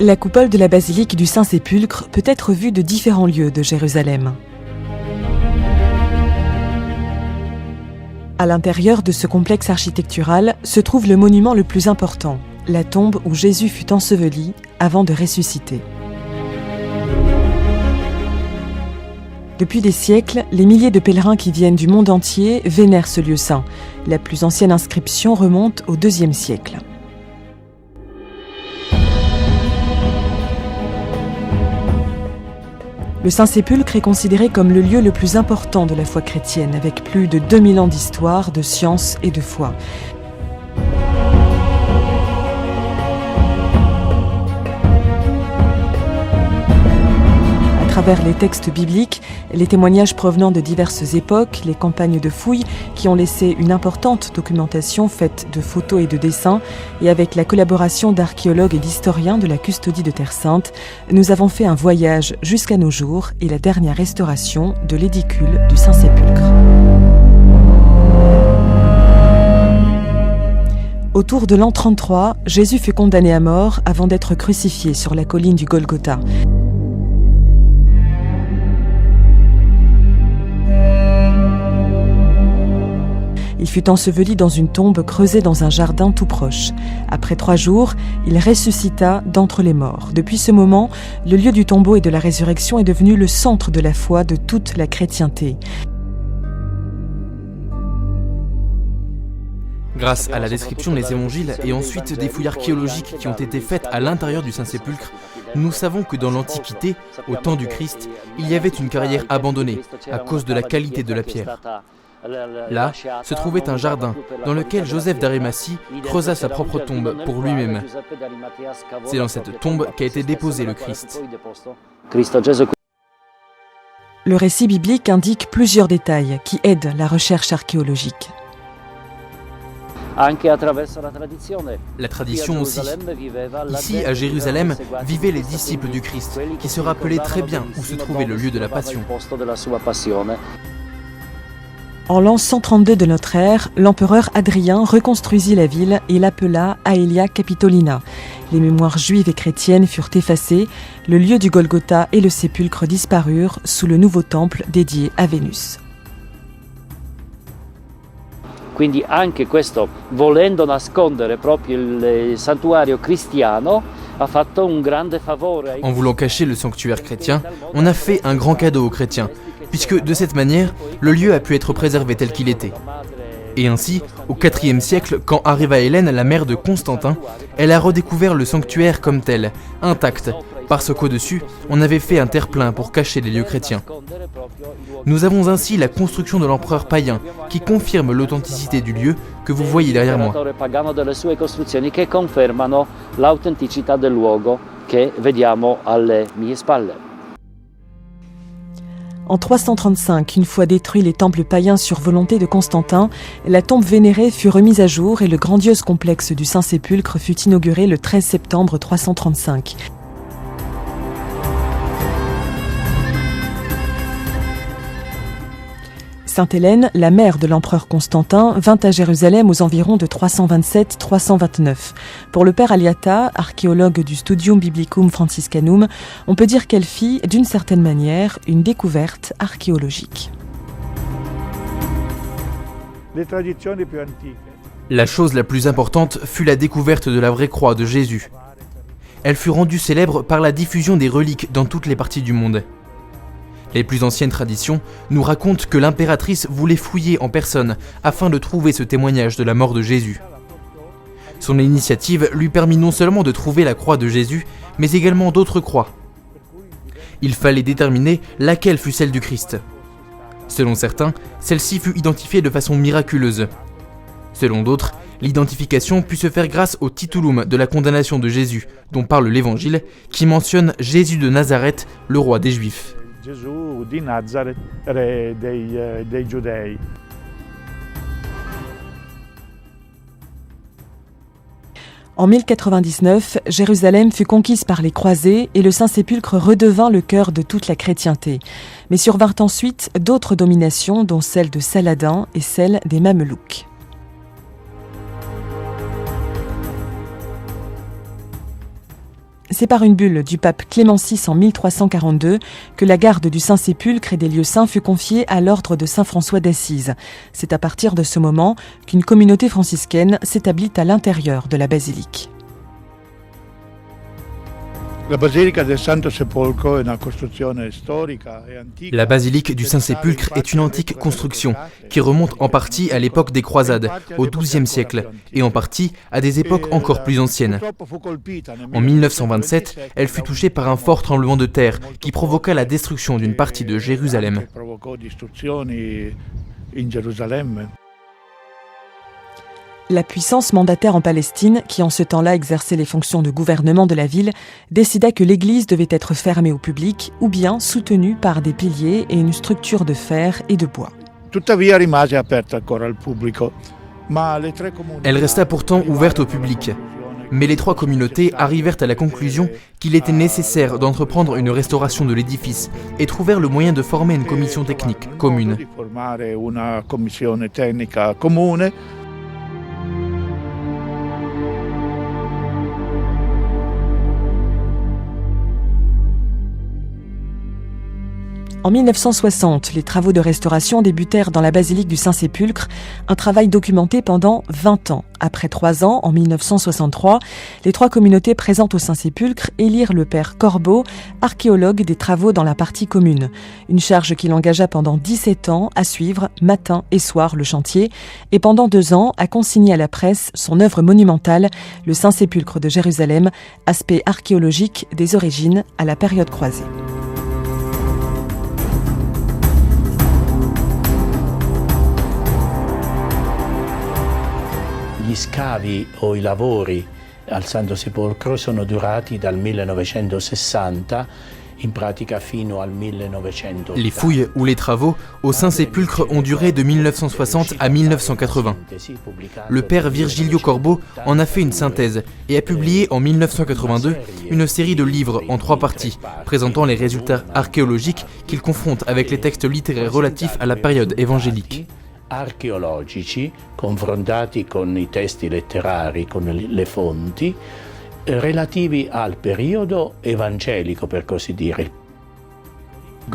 La coupole de la basilique du Saint-Sépulcre peut être vue de différents lieux de Jérusalem. À l'intérieur de ce complexe architectural se trouve le monument le plus important, la tombe où Jésus fut enseveli avant de ressusciter. Depuis des siècles, les milliers de pèlerins qui viennent du monde entier vénèrent ce lieu saint. La plus ancienne inscription remonte au IIe siècle. Le Saint-Sépulcre est considéré comme le lieu le plus important de la foi chrétienne, avec plus de 2000 ans d'histoire, de science et de foi. À travers les textes bibliques, les témoignages provenant de diverses époques, les campagnes de fouilles qui ont laissé une importante documentation faite de photos et de dessins, et avec la collaboration d'archéologues et d'historiens de la custodie de Terre Sainte, nous avons fait un voyage jusqu'à nos jours et la dernière restauration de l'édicule du Saint-Sépulcre. Autour de l'an 33, Jésus fut condamné à mort avant d'être crucifié sur la colline du Golgotha. Il fut enseveli dans une tombe creusée dans un jardin tout proche. Après 3 jours, il ressuscita d'entre les morts. Depuis ce moment, le lieu du tombeau et de la résurrection est devenu le centre de la foi de toute la chrétienté. Grâce à la description des évangiles et ensuite des fouilles archéologiques qui ont été faites à l'intérieur du Saint-Sépulcre, nous savons que dans l'Antiquité, au temps du Christ, il y avait une carrière abandonnée à cause de la qualité de la pierre. Là se trouvait un jardin dans lequel Joseph d'Arimathie creusa sa propre tombe pour lui-même. C'est dans cette tombe qu'a été déposé le Christ. Le récit biblique indique plusieurs détails qui aident la recherche archéologique. La tradition aussi. Ici, à Jérusalem, vivaient les disciples du Christ, qui se rappelaient très bien où se trouvait le lieu de la Passion. En l'an 132 de notre ère, l'empereur Hadrien reconstruisit la ville et l'appela Aelia Capitolina. Les mémoires juives et chrétiennes furent effacées, le lieu du Golgotha et le sépulcre disparurent sous le nouveau temple dédié à Vénus. Quindi anche questo, volendo nascondere proprio il santuario cristiano, ha fatto un grande favore. En voulant cacher le sanctuaire chrétien, on a fait un grand cadeau aux chrétiens, puisque de cette manière, le lieu a pu être préservé tel qu'il était. Et ainsi, au IVe siècle, quand arriva Hélène, la mère de Constantin, elle a redécouvert le sanctuaire comme tel, intact, parce qu'au-dessus, on avait fait un terre-plein pour cacher les lieux chrétiens. Nous avons ainsi la construction de l'empereur païen, qui confirme l'authenticité du lieu que vous voyez derrière moi. En 335, une fois détruits les temples païens sur volonté de Constantin, la tombe vénérée fut remise à jour et le grandiose complexe du Saint-Sépulcre fut inauguré le 13 septembre 335. Sainte Hélène, la mère de l'empereur Constantin, vint à Jérusalem aux environs de 327-329. Pour le père Aliata, archéologue du Studium Biblicum Franciscanum, on peut dire qu'elle fit, d'une certaine manière, une découverte archéologique. La chose la plus importante fut la découverte de la vraie croix de Jésus. Elle fut rendue célèbre par la diffusion des reliques dans toutes les parties du monde. Les plus anciennes traditions nous racontent que l'impératrice voulait fouiller en personne afin de trouver ce témoignage de la mort de Jésus. Son initiative lui permit non seulement de trouver la croix de Jésus, mais également d'autres croix. Il fallait déterminer laquelle fut celle du Christ. Selon certains, celle-ci fut identifiée de façon miraculeuse. Selon d'autres, l'identification put se faire grâce au titulum de la condamnation de Jésus, dont parle l'Évangile, qui mentionne Jésus de Nazareth, le roi des Juifs. Gesù di Nazareth, re dei Giudei. En 1099, Jérusalem fut conquise par les croisés et le Saint-Sépulcre redevint le cœur de toute la chrétienté. Mais survinrent ensuite d'autres dominations, dont celle de Saladin et celle des Mamelouks. C'est par une bulle du pape Clément VI en 1342 que la garde du Saint-Sépulcre et des lieux saints fut confiée à l'ordre de Saint François d'Assise. C'est à partir de ce moment qu'une communauté franciscaine s'établit à l'intérieur de la basilique. La basilica del Santo Sepolcro è una costruzione storica e antica. La basilique du Saint-Sépulcre est une antique construction qui remonte en partie à l'époque des croisades, au XIIe siècle, et en partie à des époques encore plus anciennes. En 1927, elle fut touchée par un fort tremblement de terre qui provoqua la destruction d'une partie de Jérusalem. La puissance mandataire en Palestine, qui en ce temps-là exerçait les fonctions de gouvernement de la ville, décida que l'église devait être fermée au public ou bien soutenue par des piliers et une structure de fer et de bois. Elle resta pourtant ouverte au public. Mais les trois communautés arrivèrent à la conclusion qu'il était nécessaire d'entreprendre une restauration de l'édifice et trouvèrent le moyen de former une commission technique commune. En 1960, les travaux de restauration débutèrent dans la basilique du Saint-Sépulcre, un travail documenté pendant 20 ans. Après 3 ans, en 1963, les trois communautés présentes au Saint-Sépulcre élirent le père Corbeau, archéologue des travaux dans la partie commune. Une charge qu'il engagea pendant 17 ans à suivre matin et soir le chantier et pendant 2 ans à consigner à la presse son œuvre monumentale, le Saint-Sépulcre de Jérusalem, aspect archéologique des origines à la période croisée. Gli scavi o I lavori al Santo Sepolcro sono durati dal 1960 in pratica fino al 1980. Les fouilles ou les travaux au Saint-Sépulcre ont duré de 1960 à 1980. Le père Virgilio Corbeau en a fait une synthèse et a publié en 1982 une série de livres en 3 parties, présentant les résultats archéologiques qu'il confronte avec les textes littéraires relatifs à la période évangélique. Archeologici confrontati con I testi letterari, con le fonti, relativi al periodo evangelico, per così dire.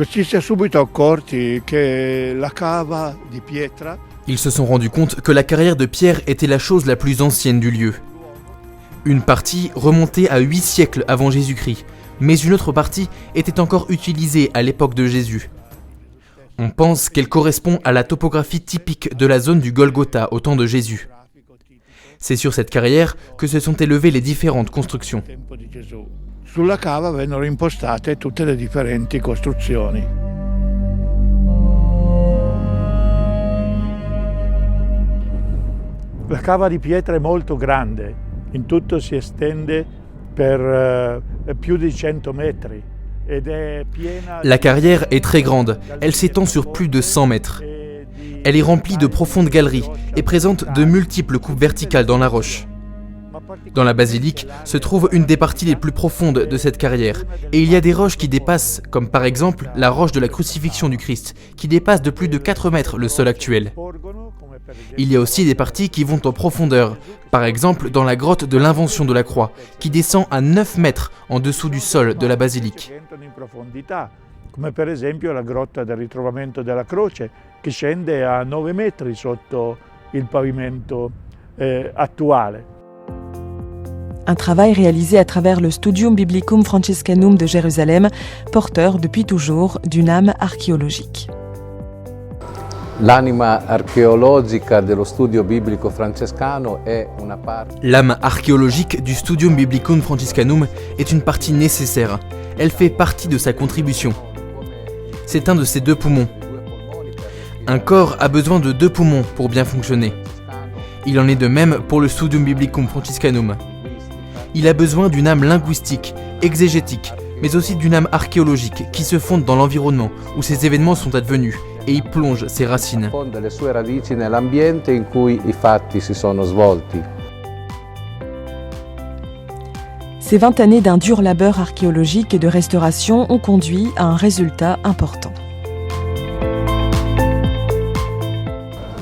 Ci si è subito accorti che la cava di pietra. Ils se sont rendus compte que la carrière de pierre était la chose la plus ancienne du lieu. Une partie remontait à 8 siècles avant Jésus-Christ, mais une autre partie était encore utilisée à l'époque de Jésus. On pense qu'elle correspond à la topographie typique de la zone du Golgotha au temps de Jésus. C'est sur cette carrière que se sont élevées les différentes constructions. Sulla cava vennero impostate tutte le differenti costruzioni. La cava di pietra è molto grande, in tutto si estende per più di 100 metri. La carrière est très grande, elle s'étend sur plus de 100 mètres. Elle est remplie de profondes galeries et présente de multiples coupes verticales dans la roche. Dans la basilique se trouve une des parties les plus profondes de cette carrière, et il y a des roches qui dépassent, comme par exemple la roche de la crucifixion du Christ, qui dépasse de plus de 4 mètres le sol actuel. Il y a aussi des parties qui vont en profondeur, par exemple dans la grotte de l'invention de la croix, qui descend à 9 mètres en dessous du sol de la basilique. Come per esempio la grotta del ritrovamento della croce, che scende a 9 metri sotto il pavimento attuale. Un travail réalisé à travers le Studium Biblicum Franciscanum de Jérusalem, porteur depuis toujours d'une âme archéologique. L'anima archeologica dello studio biblico francescano è una parte. L'âme archéologique du Studium Biblicum Franciscanum est une partie nécessaire. Elle fait partie de sa contribution. C'est un de ses 2 poumons. Un corps a besoin de 2 poumons pour bien fonctionner. Il en est de même pour le Studium Biblicum Franciscanum. Il a besoin d'une âme linguistique, exégétique, mais aussi d'une âme archéologique qui se fonde dans l'environnement où ces événements sont advenus et y plonge ses racines. Le sue radici nell'ambiente in cui I fatti si sono svolti. Ces 20 années d'un dur labeur archéologique et de restauration ont conduit à un résultat important.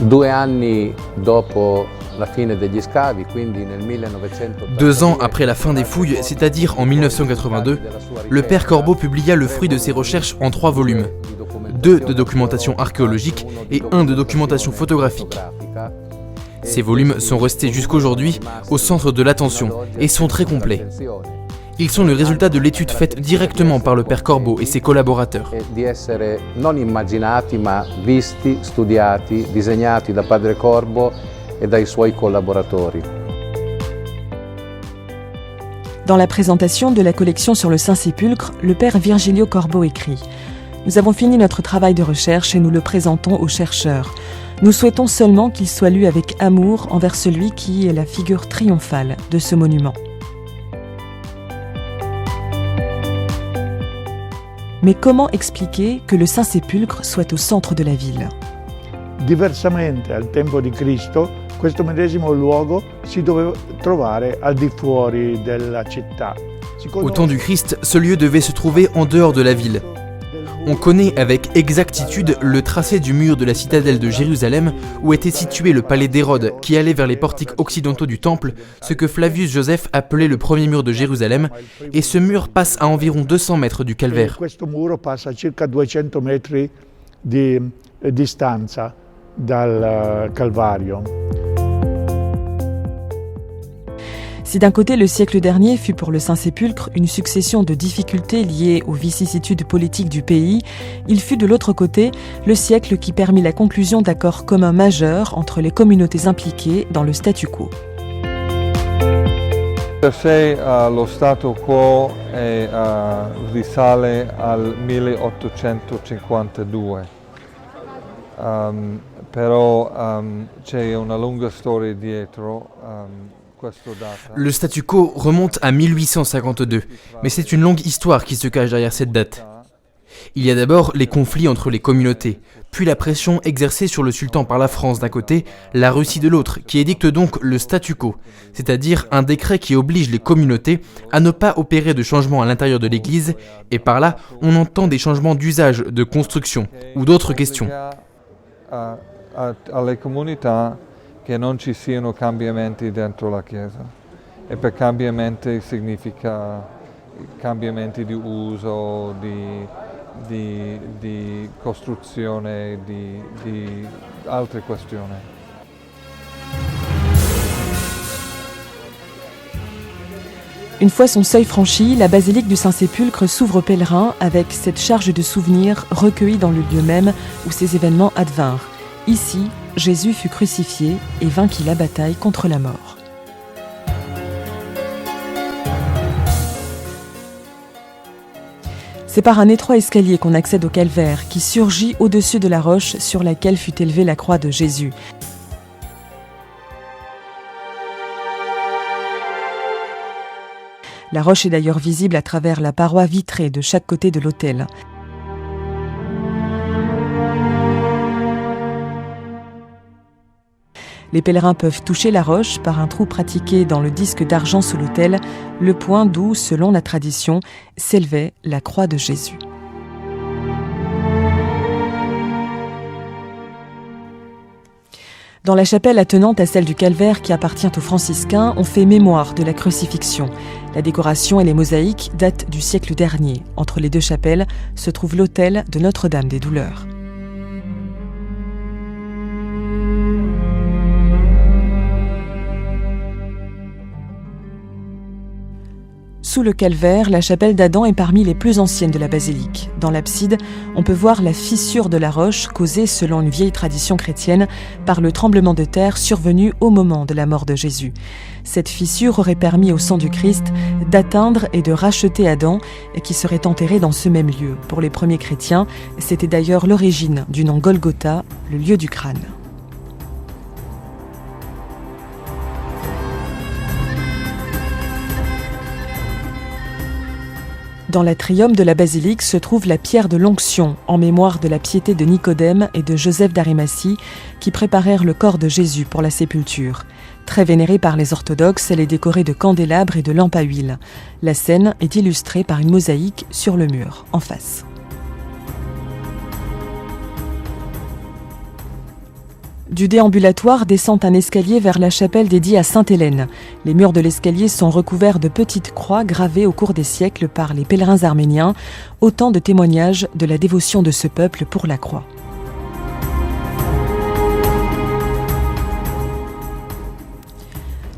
2 anni dopo la fine degli scavi, quindi nel 1982. 2 ans après la fin des fouilles, c'est-à-dire en 1982, le père Corbeau publia le fruit de ses recherches en 3 volumes, 2 de documentation archéologique et 1 de documentation photographique. Ces volumes sont restés jusqu'aujourd'hui au centre de l'attention et sont très complets. Ils sont le résultat de l'étude faite directement par le père Corbeau et ses collaborateurs. Di essere non immaginati ma visti, studiati, disegnati da padre Corbo e dai suoi collaboratori. Dans la présentation de la collection sur le Saint-Sépulcre, le père Virgilio Corbeau écrit « Nous avons fini notre travail de recherche et nous le présentons aux chercheurs. Nous souhaitons seulement qu'il soit lu avec amour envers celui qui est la figure triomphale de ce monument. » Mais comment expliquer que le Saint-Sépulcre soit au centre de la ville? Diversamente al tempo di Cristo, questo medesimo luogo si doveva trovare al di fuori della città. Au temps du Christ, ce lieu devait se trouver en dehors de la ville. On connaît avec exactitude le tracé du mur de la citadelle de Jérusalem où était situé le palais d'Hérode qui allait vers les portiques occidentaux du temple, ce que Flavius Joseph appelait le premier mur de Jérusalem, et ce mur passe à environ 200 mètres du calvaire. Questo muro passa a circa 200 metri di distanza dal Calvario. Si d'un côté le siècle dernier fut pour le Saint-Sépulcre une succession de difficultés liées aux vicissitudes politiques du pays, il fut de l'autre côté le siècle qui permit la conclusion d'accords communs majeurs entre les communautés impliquées dans le statu quo. Per sé lo status quo risale al 1852, però c'è una lunga storia dietro. Le statu quo remonte à 1852, mais c'est une longue histoire qui se cache derrière cette date. Il y a d'abord les conflits entre les communautés, puis la pression exercée sur le sultan par la France d'un côté, la Russie de l'autre, qui édicte donc le statu quo, c'est-à-dire un décret qui oblige les communautés à ne pas opérer de changements à l'intérieur de l'Église, et par là, on entend des changements d'usage, de construction ou d'autres questions. Alle comunità che non ci siano cambiamenti dentro la Chiesa, e per cambiamenti significa cambiamenti di uso, di costruzione, di altre questioni. Une fois son seuil franchi, la basilique du Saint-Sépulcre s'ouvre aux pèlerins avec cette charge de souvenirs recueillie dans le lieu même où ces événements advinrent. Ici, Jésus fut crucifié et vainquit la bataille contre la mort. C'est par un étroit escalier qu'on accède au calvaire qui surgit au-dessus de la roche sur laquelle fut élevée la croix de Jésus. La roche est d'ailleurs visible à travers la paroi vitrée de chaque côté de l'autel. Les pèlerins peuvent toucher la roche par un trou pratiqué dans le disque d'argent sous l'autel, le point d'où, selon la tradition, s'élevait la croix de Jésus. Dans la chapelle attenante à celle du calvaire qui appartient aux franciscains, on fait mémoire de la crucifixion. La décoration et les mosaïques datent du siècle dernier. Entre les deux chapelles se trouve l'autel de Notre-Dame des Douleurs. Sous le calvaire, la chapelle d'Adam est parmi les plus anciennes de la basilique. Dans l'abside, on peut voir la fissure de la roche causée, selon une vieille tradition chrétienne, par le tremblement de terre survenu au moment de la mort de Jésus. Cette fissure aurait permis au sang du Christ d'atteindre et de racheter Adam, qui serait enterré dans ce même lieu. Pour les premiers chrétiens, c'était d'ailleurs l'origine du nom Golgotha, le lieu du crâne. Dans l'atrium de la basilique se trouve la pierre de l'onction, en mémoire de la piété de Nicodème et de Joseph d'Arimathie, qui préparèrent le corps de Jésus pour la sépulture. Très vénérée par les orthodoxes, elle est décorée de candélabres et de lampes à huile. La scène est illustrée par une mosaïque sur le mur, en face. Du déambulatoire descend un escalier vers la chapelle dédiée à Sainte-Hélène. Les murs de l'escalier sont recouverts de petites croix gravées au cours des siècles par les pèlerins arméniens, autant de témoignages de la dévotion de ce peuple pour la croix.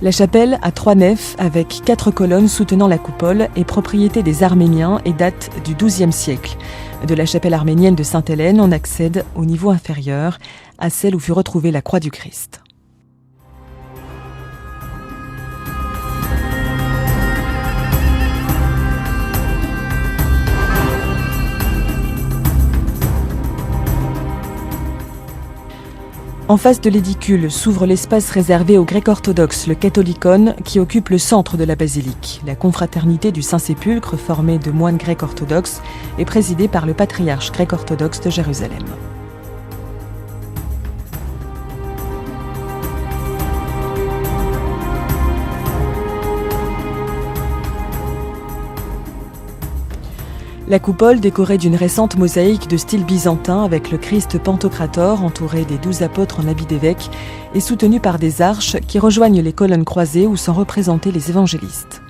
La chapelle a 3 nefs avec 4 colonnes soutenant la coupole est propriété des Arméniens et date du XIIe siècle. De la chapelle arménienne de Sainte-Hélène, on accède au niveau inférieur, à celle où fut retrouvée la croix du Christ. En face de l'édicule s'ouvre l'espace réservé aux Grecs orthodoxes, le Catholicon, qui occupe le centre de la basilique. La confraternité du Saint-Sépulcre, formée de moines grecs orthodoxes, est présidée par le patriarche grec orthodoxe de Jérusalem. La coupole, décorée d'une récente mosaïque de style byzantin avec le Christ Pantocrator entouré des 12 apôtres en habit d'évêque, est soutenue par des arches qui rejoignent les colonnes croisées où sont représentés les évangélistes.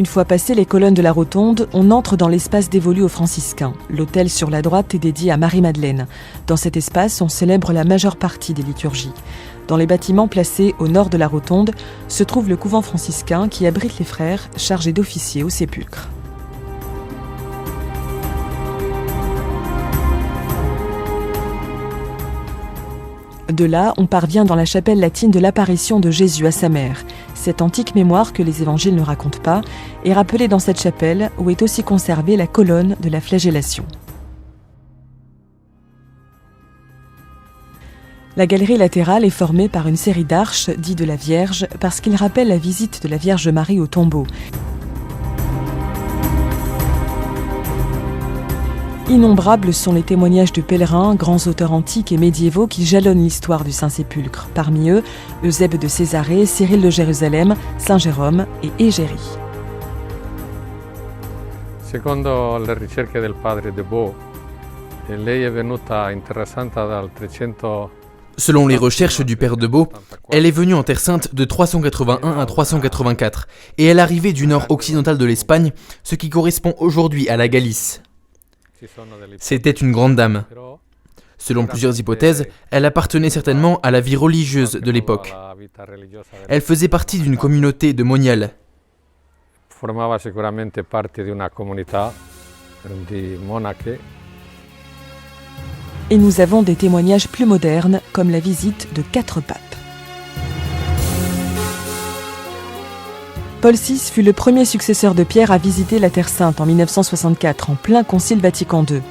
Une fois passées les colonnes de la rotonde, on entre dans l'espace dévolu aux franciscains. L'autel sur la droite est dédié à Marie-Madeleine. Dans cet espace, on célèbre la majeure partie des liturgies. Dans les bâtiments placés au nord de la rotonde, se trouve le couvent franciscain qui abrite les frères chargés d'officier au sépulcre. De là, on parvient dans la chapelle latine de l'apparition de Jésus à sa mère. Cette antique mémoire que les évangiles ne racontent pas est rappelée dans cette chapelle où est aussi conservée la colonne de la flagellation. La galerie latérale est formée par une série d'arches dites de la Vierge parce qu'il rappelle la visite de la Vierge Marie au tombeau. Innombrables sont les témoignages de pèlerins, grands auteurs antiques et médiévaux qui jalonnent l'histoire du Saint-Sépulcre. Parmi eux, Eusèbe de Césarée, Cyril de Jérusalem, Saint Jérôme et Égérie. Secondo le ricerche del padre de Bo, lei è venuta interessata dal 300. Selon les recherches du père de Bo, elle est venue en Terre Sainte de 381 à 384 et elle arrivait du nord occidental de l'Espagne, ce qui correspond aujourd'hui à la Galice. C'était une grande dame. Selon plusieurs hypothèses, elle appartenait certainement à la vie religieuse de l'époque. Elle faisait partie d'une communauté de moniales. Formava sicuramente parte di una comunità di monache. Et nous avons des témoignages plus modernes, comme la visite de 4 papes. Paul VI fut le premier successeur de Pierre à visiter la Terre Sainte en 1964, en plein Concile Vatican II.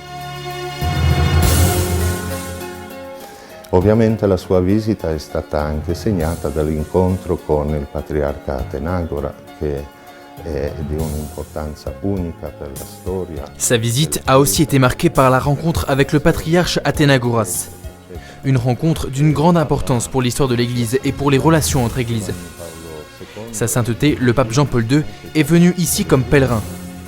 Ovviamente la sua visita è stata anche segnata dall'incontro con il patriarca Atenagora, che è di un'importanza unica per la storia. Sa visite a aussi été marquée par la rencontre avec le patriarche Athénagoras. Une rencontre d'une grande importance pour l'histoire de l'Église et pour les relations entre Églises. Sa sainteté, le pape Jean-Paul II, est venu ici comme pèlerin,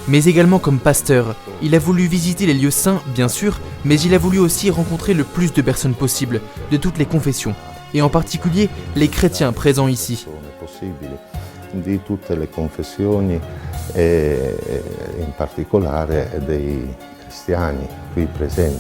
mais également comme pasteur. Il a voulu visiter les lieux saints, bien sûr, mais il a voulu aussi rencontrer le plus de personnes possible, de toutes les confessions, et en particulier les chrétiens présents ici. Di tutte le confessioni e in particolare dei cristiani qui presenti.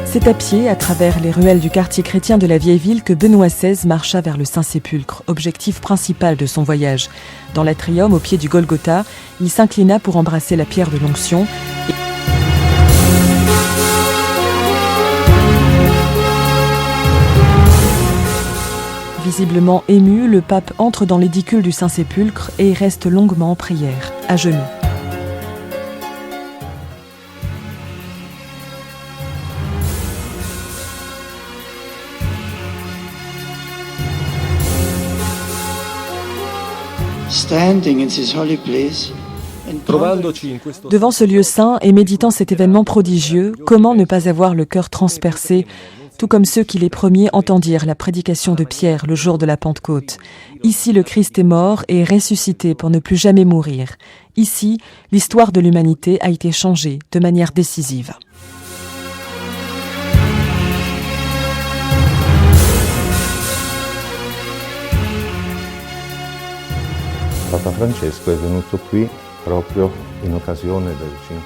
C'est à pied, à travers les ruelles du quartier chrétien de la vieille ville, que Benoît XVI marcha vers le Saint-Sépulcre, objectif principal de son voyage. Dans l'atrium, au pied du Golgotha, il s'inclina pour embrasser la pierre de l'onction. Visiblement ému, le pape entre dans l'édicule du Saint-Sépulcre et y reste longuement en prière, à genoux. Devant ce lieu saint et méditant cet événement prodigieux, comment ne pas avoir le cœur transpercé tout comme ceux qui les premiers entendirent la prédication de Pierre le jour de la Pentecôte. Ici, le Christ est mort et est ressuscité pour ne plus jamais mourir. Ici, l'histoire de l'humanité a été changée de manière décisive. Papa Francesco è venuto qui proprio in occasione del 50°.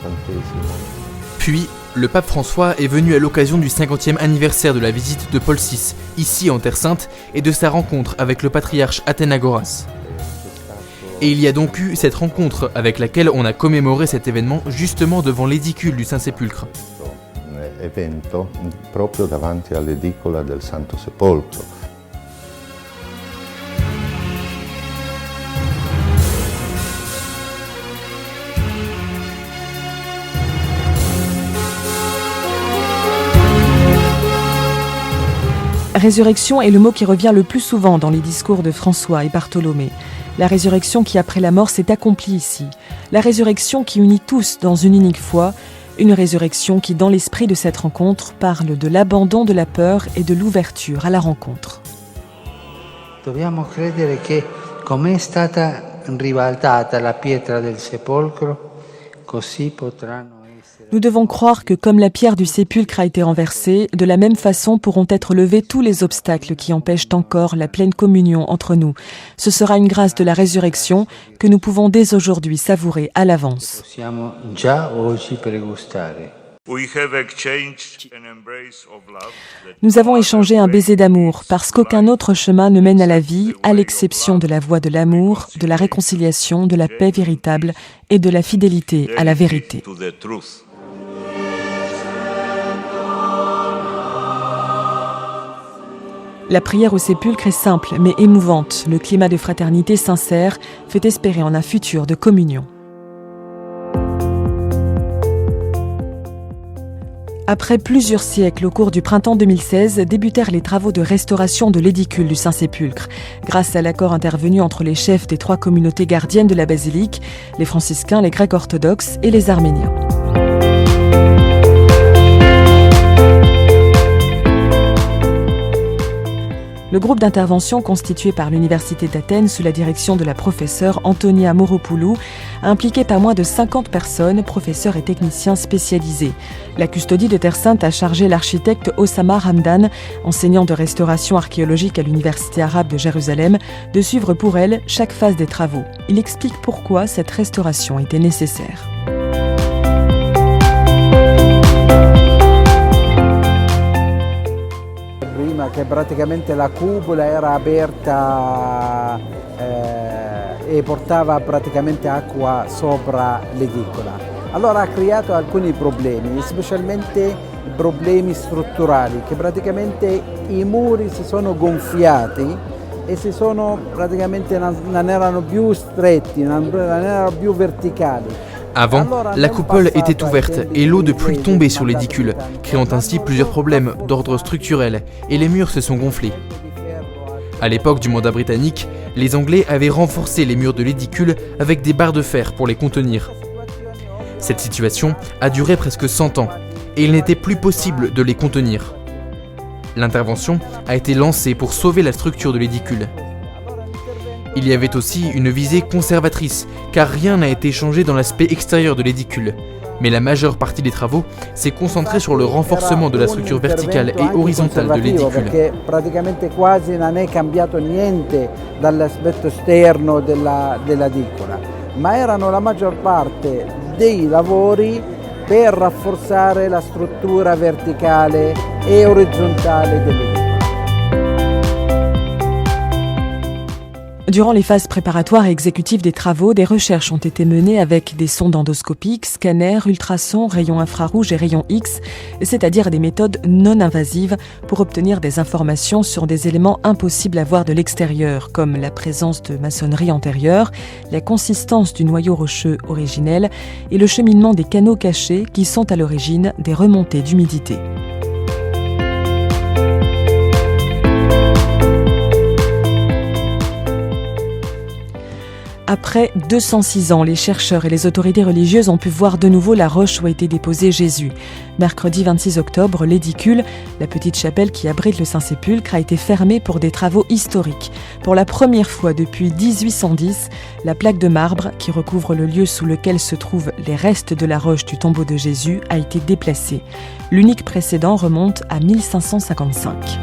Puis, le pape François est venu à l'occasion du 50e anniversaire de la visite de Paul VI, ici en Terre Sainte, et de sa rencontre avec le patriarche Athénagoras. Et il y a donc eu cette rencontre avec laquelle on a commémoré cet événement justement devant l'édicule du Saint-Sépulcre. Evento proprio davanti all'edicola del Santo Sepolcro. Résurrection est le mot qui revient le plus souvent dans les discours de François et Bartholomé. La résurrection qui après la mort s'est accomplie ici. La résurrection qui unit tous dans une unique foi. Une résurrection qui, dans l'esprit de cette rencontre, parle de l'abandon de la peur et de l'ouverture à la rencontre. Dobbiamo credere che come è stata ribaltata la pietra del sepolcro, così potranno. Nous devons croire que comme la pierre du sépulcre a été renversée, de la même façon pourront être levés tous les obstacles qui empêchent encore la pleine communion entre nous. Ce sera une grâce de la résurrection que nous pouvons dès aujourd'hui savourer à l'avance. Nous avons échangé un baiser d'amour parce qu'aucun autre chemin ne mène à la vie, à l'exception de la voie de l'amour, de la réconciliation, de la paix véritable et de la fidélité à la vérité. La prière au sépulcre est simple mais émouvante. Le climat de fraternité sincère fait espérer en un futur de communion. Après plusieurs siècles, au cours du printemps 2016, débutèrent les travaux de restauration de l'édicule du Saint-Sépulcre, grâce à l'accord intervenu entre les chefs des 3 communautés gardiennes de la basilique, les franciscains, les grecs orthodoxes et les arméniens. Le groupe d'intervention constitué par l'Université d'Athènes sous la direction de la professeure Antonia Moropoulou a impliqué pas moins de 50 personnes, professeurs et techniciens spécialisés. La custodie de Terre Sainte a chargé l'architecte Osama Hamdan, enseignant de restauration archéologique à l'Université arabe de Jérusalem, de suivre pour elle chaque phase des travaux. Il explique pourquoi cette restauration était nécessaire. Che praticamente la cupola era aperta e portava praticamente acqua sopra l'edicola. Allora ha creato alcuni problemi, specialmente problemi strutturali, che praticamente i muri si sono gonfiati e praticamente non erano più stretti, non erano più verticali. Avant, la coupole était ouverte et l'eau de pluie tombait sur l'édicule, créant ainsi plusieurs problèmes d'ordre structurel, et les murs se sont gonflés. À l'époque du mandat britannique, les Anglais avaient renforcé les murs de l'édicule avec des barres de fer pour les contenir. Cette situation a duré presque 100 ans, et il n'était plus possible de les contenir. L'intervention a été lancée pour sauver la structure de l'édicule. Il y avait aussi une visée conservatrice, car rien n'a été changé dans l'aspect extérieur de l'édicule. Mais la majeure partie des travaux s'est concentrée sur le renforcement de la structure verticale et horizontale de l'édicule. Praticamente quasi non è cambiato niente dall'aspetto esterno dell'edicola, ma erano la maggior parte dei lavori per rafforzare la struttura verticale e orizzontale dell'edicola. Durant les phases préparatoires et exécutives des travaux, des recherches ont été menées avec des sondes endoscopiques, scanners, ultrasons, rayons infrarouges et rayons X, c'est-à-dire des méthodes non invasives pour obtenir des informations sur des éléments impossibles à voir de l'extérieur, comme la présence de maçonnerie antérieure, la consistance du noyau rocheux originel et le cheminement des canaux cachés qui sont à l'origine des remontées d'humidité. Après 206 ans, les chercheurs et les autorités religieuses ont pu voir de nouveau la roche où a été déposé Jésus. Mercredi 26 octobre, l'édicule, la petite chapelle qui abrite le Saint-Sépulcre, a été fermée pour des travaux historiques. Pour la première fois depuis 1810, la plaque de marbre qui recouvre le lieu sous lequel se trouvent les restes de la roche du tombeau de Jésus a été déplacée. L'unique précédent remonte à 1555.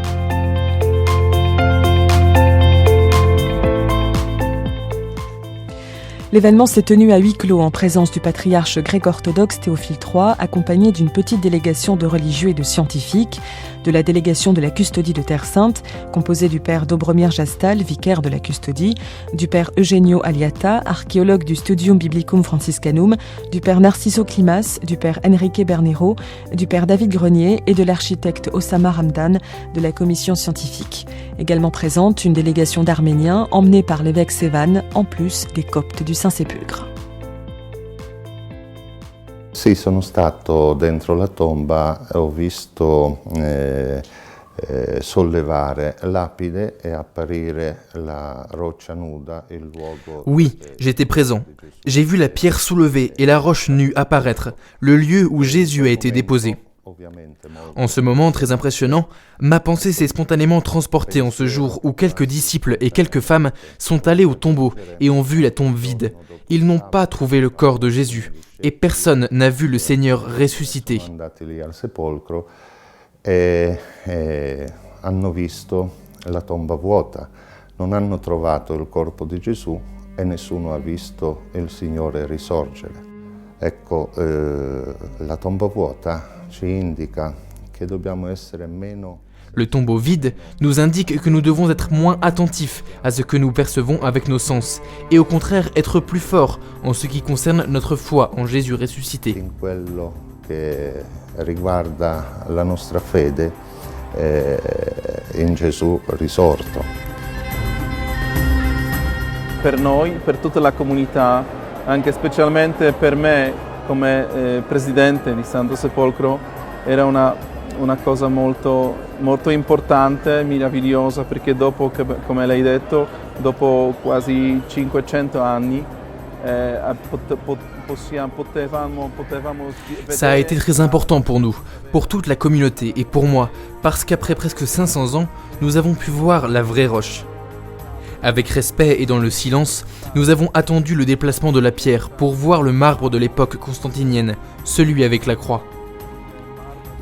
L'événement s'est tenu à huis clos en présence du patriarche grec-orthodoxe Théophile III, accompagné d'une petite délégation de religieux et de scientifiques, de la délégation de la custodie de Terre Sainte, composée du père Dobromir Jastal, vicaire de la custodie, du père Eugenio Aliata, archéologue du Studium Biblicum Franciscanum, du père Narciso Klimas, du père Enrique Bernero, du père David Grenier et de l'architecte Osama Ramdan de la commission scientifique. Également présente une délégation d'Arméniens emmenée par l'évêque Sévan, en plus des Coptes du Saint-Sépulcre. Sì, sono stato dentro la tomba, ho visto sollevare lapide e apparire la roccia nuda, il luogo. Oui, j'étais présent. J'ai vu la pierre soulevée et la roche nue apparaître, le lieu où Jésus a été déposé. En ce moment très impressionnant, ma pensée s'est spontanément transportée en ce jour où quelques disciples et quelques femmes sont allés au tombeau et ont vu la tombe vide. Ils n'ont pas trouvé le corps de Jésus et personne n'a vu le Seigneur ressuscité. Hanno visto la tomba vuota, non hanno trovato il corpo di Gesù e nessuno ha visto il Signore risorgere. Ecco, la tomba vuota ci indica che dobbiamo essere meno. Le tombeau vide nous indique que nous devons être moins attentifs à ce que nous percevons avec nos sens et au contraire être plus forts en ce qui concerne notre foi en Jésus ressuscité. In quello che riguarda la nostra fede in Gesù risorto. Per noi, per tutta la comunità, anche specialmente per me come presidente di Santo Sepolcro, era una cosa molto, molto importante, meravigliosa, perché dopo, come lei ha detto, dopo quasi 500 anni, Ça a été très important pour nous, pour toute la communauté et pour moi, parce qu'après presque 500 ans, nous avons pu voir la vraie roche. Avec respect et dans le silence, nous avons attendu le déplacement de la pierre pour voir le marbre de l'époque constantinienne, celui avec la croix.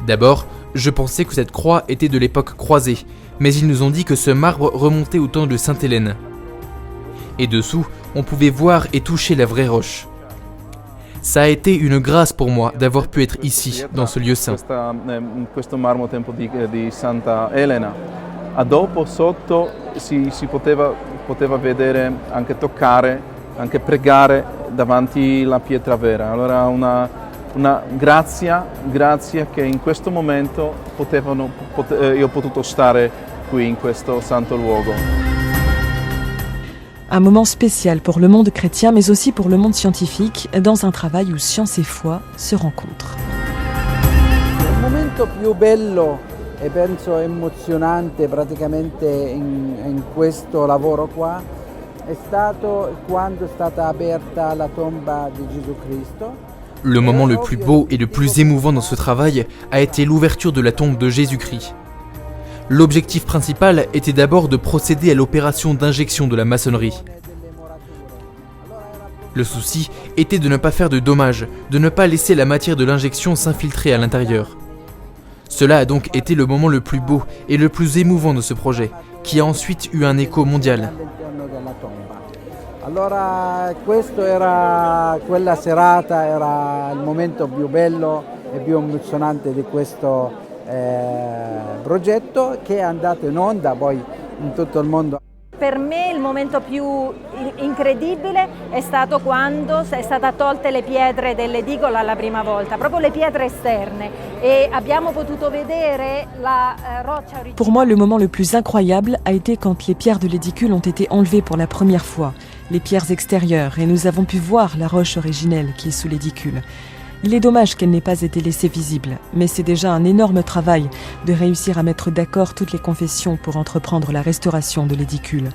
D'abord, je pensais que cette croix était de l'époque croisée, mais ils nous ont dit que ce marbre remontait au temps de Sainte Hélène. Et dessous, on pouvait voir et toucher la vraie roche. Ça a été une grâce pour moi d'avoir pu être ici, dans ce lieu saint. Questo marmo tempo di Santa Elena. A dopo sotto si poteva vedere, anche toccare, anche pregare davanti alla pietra vera. Allora una grazia che in questo momento io ho potuto stare qui in questo santo luogo. Un moment spécial pour le monde chrétien, mais aussi pour le monde scientifique, dans un travail où science et foi se rencontrent. Il momento più bello e penso emozionante praticamente in questo lavoro qua è stato quando è stata aperta la tomba di Gesù Cristo. Le moment le plus beau et le plus émouvant dans ce travail a été l'ouverture de la tombe de Jésus-Christ. L'objectif principal était d'abord de procéder à l'opération d'injection de la maçonnerie. Le souci était de ne pas faire de dommages, de ne pas laisser la matière de l'injection s'infiltrer à l'intérieur. Cela a donc été le moment le plus beau et le plus émouvant de ce projet, qui a ensuite eu un écho mondial. Allora quella serata era il momento più bello e più emozionante di questo progetto che è andato in onda poi in tutto il mondo. Per me il momento più incredibile è stato quando è stata tolte le pietre dell'edicola la prima volta, proprio le pietre esterne, e abbiamo potuto vedere la roccia originale. Pour moi, le moment le plus incroyable a été quand les pierres de l'édicule ont été enlevées pour la première fois, les pierres extérieures, et nous avons pu voir la roche originelle qui est sous l'édicule. Il est dommage qu'elle n'ait pas été laissée visible, mais c'est déjà un énorme travail de réussir à mettre d'accord toutes les confessions pour entreprendre la restauration de l'édicule.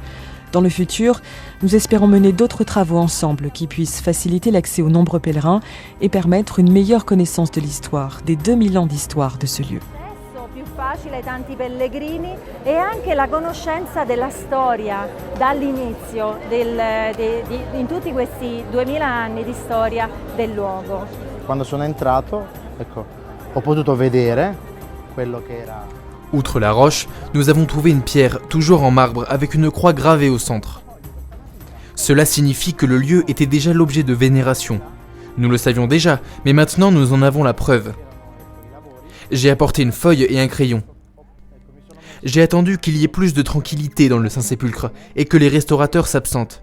Dans le futur, nous espérons mener d'autres travaux ensemble qui puissent faciliter l'accès aux nombreux pèlerins et permettre une meilleure connaissance de l'histoire, des 2000 ans d'histoire de ce lieu. Più facile ai tanti pellegrini e anche la conoscenza della storia dall'inizio in tutti questi 2000 anni di storia del luogo. Quando sono entrato, ho potuto vedere quello che era. Outre la roche, nous avons trouvé une pierre, toujours en marbre, avec une croix gravée au centre. Cela signifie que le lieu était déjà l'objet de vénération. Nous le savions déjà, mais maintenant nous en avons la preuve. J'ai apporté une feuille et un crayon. J'ai attendu qu'il y ait plus de tranquillité dans le Saint-Sépulcre et que les restaurateurs s'absentent.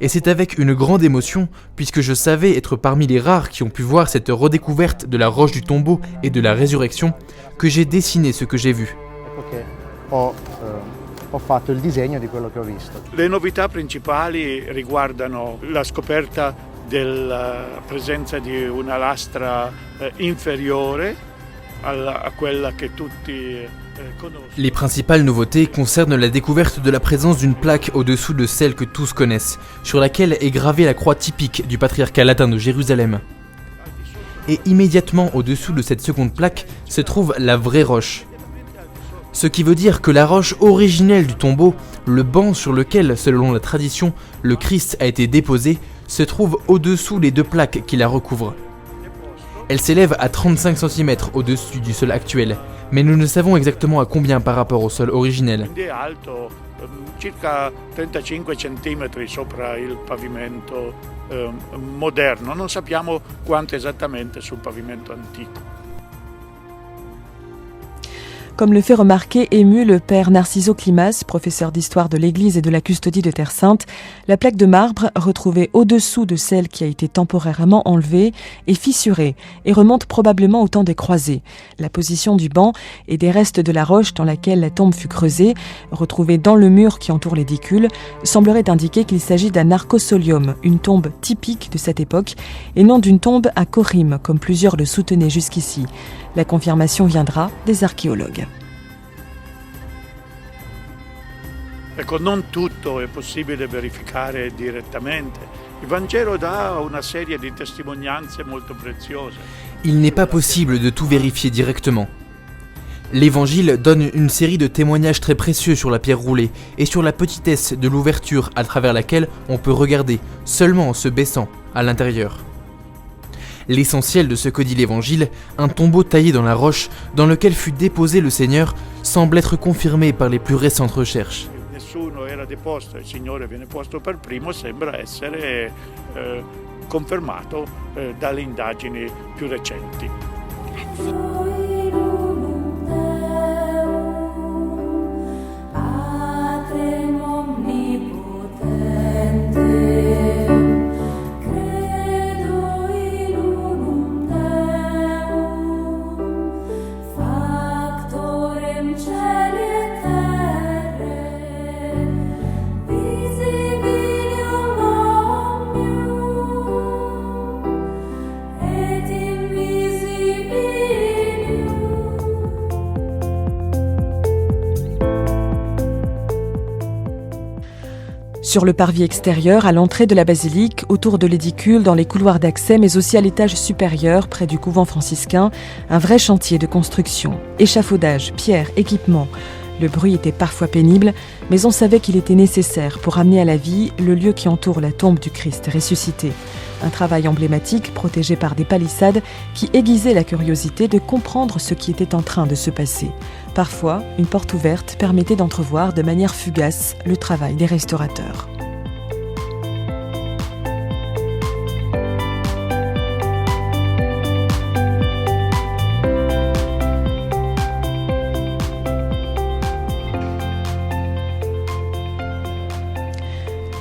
Et c'est avec une grande émotion, puisque je savais être parmi les rares qui ont pu voir cette redécouverte de la roche du tombeau et de la résurrection, que j'ai dessiné ce que j'ai vu. Ho fatto il disegno di quello che ho visto. Le novità principali riguardano la scoperta della presenza di una lastra inferiore a quella che tutti conoscono. Les principales nouveautés concernent la découverte de la présence d'une plaque au-dessous de celle que tous connaissent, sur laquelle est gravée la croix typique du patriarcat latin de Jérusalem. Et immédiatement au-dessous de cette seconde plaque se trouve la vraie roche. Ce qui veut dire que la roche originelle du tombeau, le banc sur lequel, selon la tradition, le Christ a été déposé, se trouve au-dessous les deux plaques qui la recouvrent. Elle s'élève à 35 cm au-dessus du sol actuel, mais nous ne savons exactement à combien par rapport au sol originel. È alto circa 35 cm sopra il pavimento moderno, non sappiamo quanto esattamente sul pavimento antico. Comme le fait remarquer ému le père Narciso Climas, professeur d'histoire de l'Église et de la custodie de Terre Sainte, la plaque de marbre, retrouvée au-dessous de celle qui a été temporairement enlevée, est fissurée et remonte probablement au temps des croisés. La position du banc et des restes de la roche dans laquelle la tombe fut creusée, retrouvée dans le mur qui entoure l'édicule, semblerait indiquer qu'il s'agit d'un arcosolium, une tombe typique de cette époque, et non d'une tombe à Chorim, comme plusieurs le soutenaient jusqu'ici. La confirmation viendra des archéologues. Ecco, non tutto è possibile verificare direttamente. Il Vangelo dà una serie di testimonianze molto preziose. Il n'est pas possible de tout vérifier directement. L'Évangile donne une série de témoignages très précieux sur la pierre roulée et sur la petitesse de l'ouverture à travers laquelle on peut regarder, seulement en se baissant, à l'intérieur. L'essentiel de ce que dit l'Évangile, un tombeau taillé dans la roche dans lequel fut déposé le Seigneur, semble être confirmé par les plus récentes recherches. Nessuno era deposto, il Signore viene posto per primo, sembra essere confermato dalle indagini più recenti. Sur le parvis extérieur, à l'entrée de la basilique, autour de l'édicule, dans les couloirs d'accès, mais aussi à l'étage supérieur, près du couvent franciscain, un vrai chantier de construction. Échafaudage, pierres, équipements. Le bruit était parfois pénible, mais on savait qu'il était nécessaire pour amener à la vie le lieu qui entoure la tombe du Christ ressuscité. Un travail emblématique, protégé par des palissades, qui aiguisait la curiosité de comprendre ce qui était en train de se passer. Parfois, une porte ouverte permettait d'entrevoir de manière fugace le travail des restaurateurs.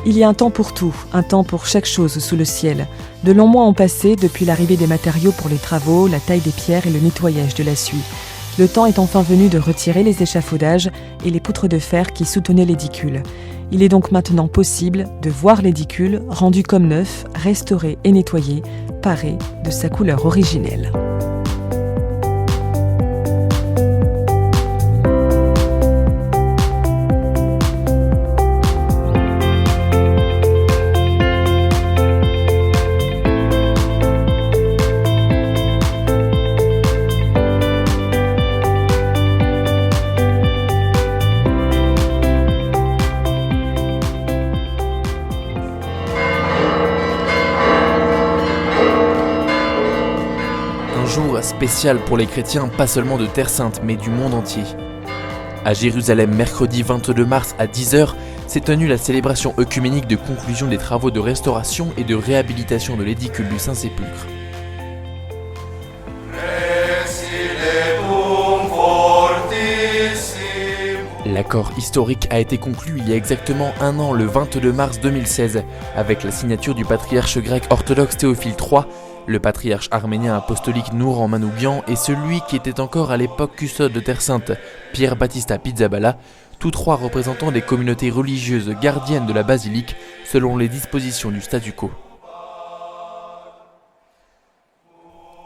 Il y a un temps pour tout, un temps pour chaque chose sous le ciel. De longs mois ont passé depuis l'arrivée des matériaux pour les travaux, la taille des pierres et le nettoyage de la suie. Le temps est enfin venu de retirer les échafaudages et les poutres de fer qui soutenaient l'édicule. Il est donc maintenant possible de voir l'édicule rendu comme neuf, restauré et nettoyé, paré de sa couleur originelle. spécial pour les chrétiens, pas seulement de Terre Sainte, mais du monde entier. À Jérusalem, mercredi 22 mars à 10h, s'est tenue la célébration œcuménique de conclusion des travaux de restauration et de réhabilitation de l'édicule du Saint-Sépulcre. L'accord historique a été conclu il y a exactement un an, le 22 mars 2016, avec la signature du patriarche grec orthodoxe Théophile III, le patriarche arménien apostolique Nouran Manoukian et celui qui était encore à l'époque custode de Terre Sainte, Pierre Battista Pizzaballa, tous trois représentants des communautés religieuses gardiennes de la basilique selon les dispositions du statu quo.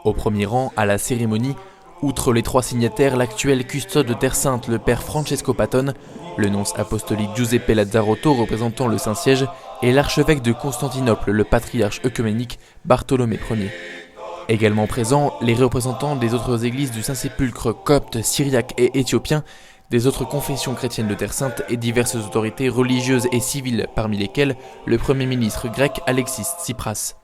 Au premier rang, à la cérémonie, outre les trois signataires, l'actuel custode de Terre Sainte, le père Francesco Patton, le nonce apostolique Giuseppe Lazzarotto représentant le Saint-Siège et l'archevêque de Constantinople, le patriarche œcuménique Bartholomée Ier. Également présents, les représentants des autres églises du Saint-Sépulcre, coptes, syriaques et éthiopiens, des autres confessions chrétiennes de Terre Sainte et diverses autorités religieuses et civiles, parmi lesquelles le Premier ministre grec Alexis Tsipras.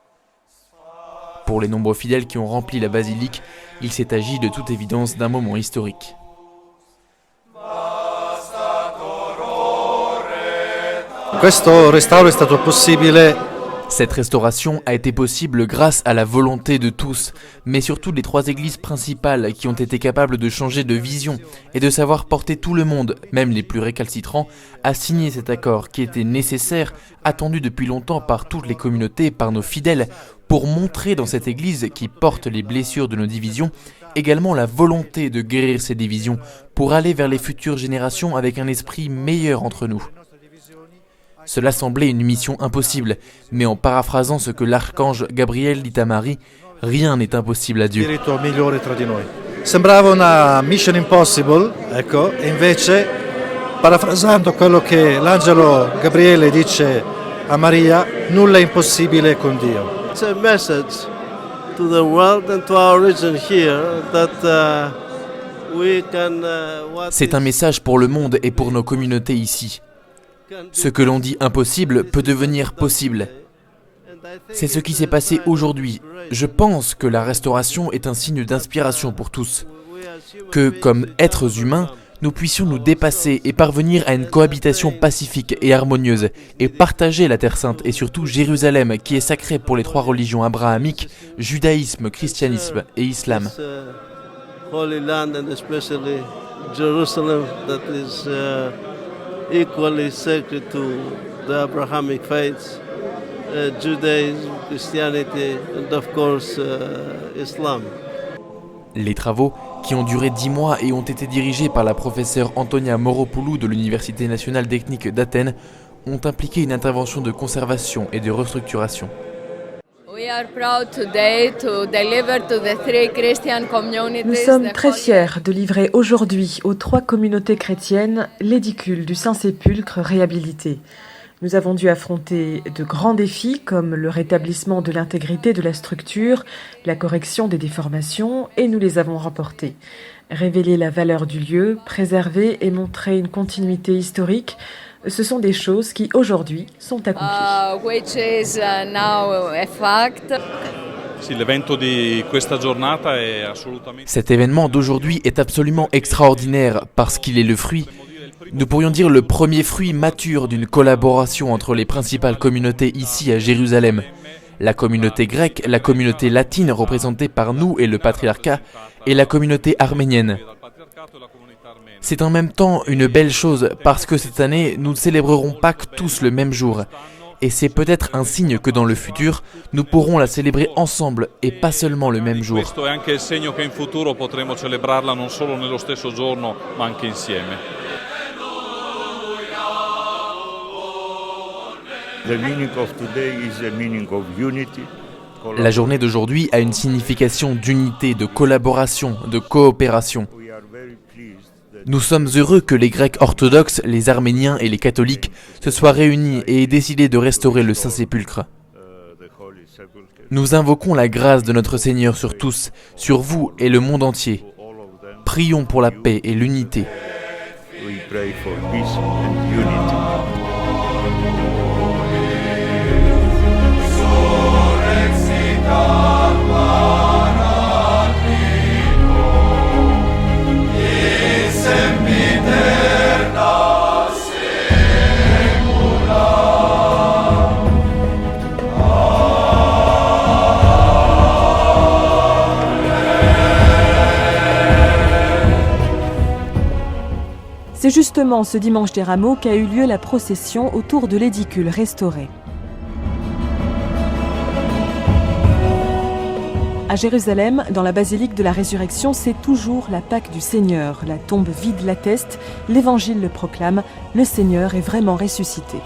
Pour les nombreux fidèles qui ont rempli la basilique, il s'est agi de toute évidence d'un moment historique. Cette restauration a été possible grâce à la volonté de tous, mais surtout des trois églises principales qui ont été capables de changer de vision et de savoir porter tout le monde, même les plus récalcitrants, à signer cet accord qui était nécessaire, attendu depuis longtemps par toutes les communautés, par nos fidèles, pour montrer dans cette église qui porte les blessures de nos divisions, également la volonté de guérir ces divisions, pour aller vers les futures générations avec un esprit meilleur entre nous. Cela semblait une mission impossible, mais en paraphrasant ce que l'archange Gabriel dit à Marie, rien n'est impossible à Dieu. Sembrava una mission impossible, ecco, e invece, parafrasando quello che l'angelo Gabriele dice a Maria, nulla è impossibile con Dio. It's a message to the world and to our region here that we can. C'est un message pour le monde et pour nos communautés ici. Ce que l'on dit impossible peut devenir possible. C'est ce qui s'est passé aujourd'hui. Je pense que la restauration est un signe d'inspiration pour tous. Que, comme êtres humains, nous puissions nous dépasser et parvenir à une cohabitation pacifique et harmonieuse et partager la Terre Sainte et surtout Jérusalem qui est sacrée pour les trois religions abrahamiques, judaïsme, christianisme et islam. Holy land and especially Jerusalem that is equally sacred to the Abrahamic faiths, Judaism, Christianity and of course Islam. Les travaux, qui ont duré 10 mois et ont été dirigés par la professeure Antonia Moropoulou de l'Université nationale technique d'Athènes, ont impliqué une intervention de conservation et de restructuration. Nous sommes très fiers de livrer aujourd'hui aux trois communautés chrétiennes l'édicule du Saint-Sépulcre réhabilité. Nous avons dû affronter de grands défis comme le rétablissement de l'intégrité de la structure, la correction des déformations, et nous les avons remportés. Révéler la valeur du lieu, préserver et montrer une continuité historique, ce sont des choses qui aujourd'hui sont accomplies. Cet événement d'aujourd'hui est absolument extraordinaire parce qu'il est le fruit, nous pourrions dire le premier fruit mature d'une collaboration entre les principales communautés ici à Jérusalem. La communauté grecque, la communauté latine représentée par nous et le patriarcat, et la communauté arménienne. C'est en même temps une belle chose parce que cette année, nous ne célébrerons pas tous le même jour. Et c'est peut-être un signe que dans le futur, nous pourrons la célébrer ensemble et pas seulement le même jour. La journée d'aujourd'hui a une signification d'unité, de collaboration, de coopération. Nous sommes heureux que les Grecs orthodoxes, les Arméniens et les catholiques se soient réunis et aient décidé de restaurer le Saint-Sépulcre. Nous invoquons la grâce de notre Seigneur sur tous, sur vous et le monde entier. Prions pour la paix et l'unité. C'est justement ce dimanche des Rameaux qu'a eu lieu la procession autour de l'édicule restauré. À Jérusalem, dans la basilique de la Résurrection, c'est toujours la Pâque du Seigneur. La tombe vide l'atteste, l'Évangile le proclame, le Seigneur est vraiment ressuscité.